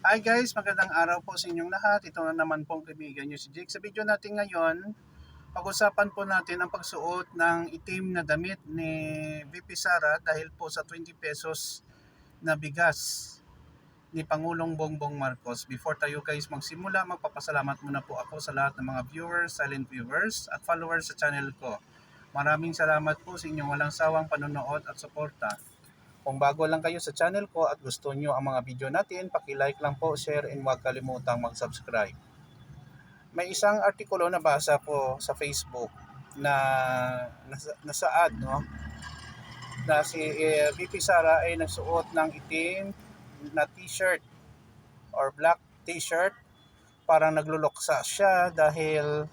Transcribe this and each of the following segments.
Hi guys, magandang araw po sa inyong lahat. Ito na naman pong kaibigan nyo si Jake. Sa video natin ngayon, pag-usapan po natin ang pagsuot ng itim na damit ni VP Sara dahil po sa 20 pesos na bigas ni Pangulong Bongbong Marcos. Before tayo guys magsimula, magpapasalamat muna po ako sa lahat ng mga viewers, silent viewers at followers sa channel ko. Maraming salamat po sa inyong walang sawang panonood at suporta. Kung bago lang kayo sa channel ko at gusto nyo ang mga video natin, paki-like lang po, share, and huwag kalimutang mag-subscribe. May isang artikulo na basa ko sa Facebook na nasaad, no? Na si VP Sara ay nagsuot ng itim na t-shirt or black t-shirt. Parang nagluluksa siya dahil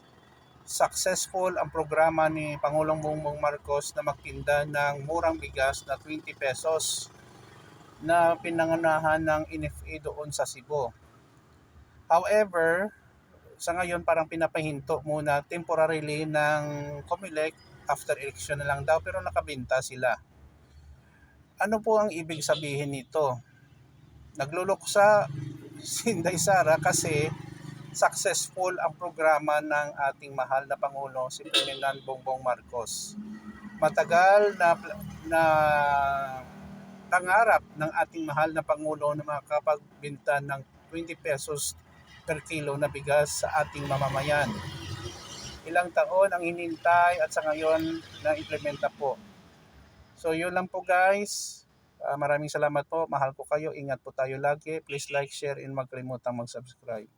successful ang programa ni Pangulong Bongbong Marcos na magtinda ng murang bigas na 20 pesos na pinangunahan ng NFA doon sa Cebu. However, sa ngayon parang pinapahinto muna temporarily ng COMELEC, after election na lang daw, pero nakabinta sila. Ano po ang ibig sabihin nito? Nagluluksa si Inday Sara kasi successful ang programa ng ating mahal na Pangulo, si Ferdinand Bongbong Marcos. Matagal na pangarap ng ating mahal na Pangulo na makapagbenta ng 20 pesos per kilo na bigas sa ating mamamayan. Ilang taon ang hinintay at sa ngayon na-implementa po. So yun lang po guys. Maraming salamat po. Mahal ko kayo. Ingat po tayo lagi. Please like, share, and huwag kalimutang mag-subscribe.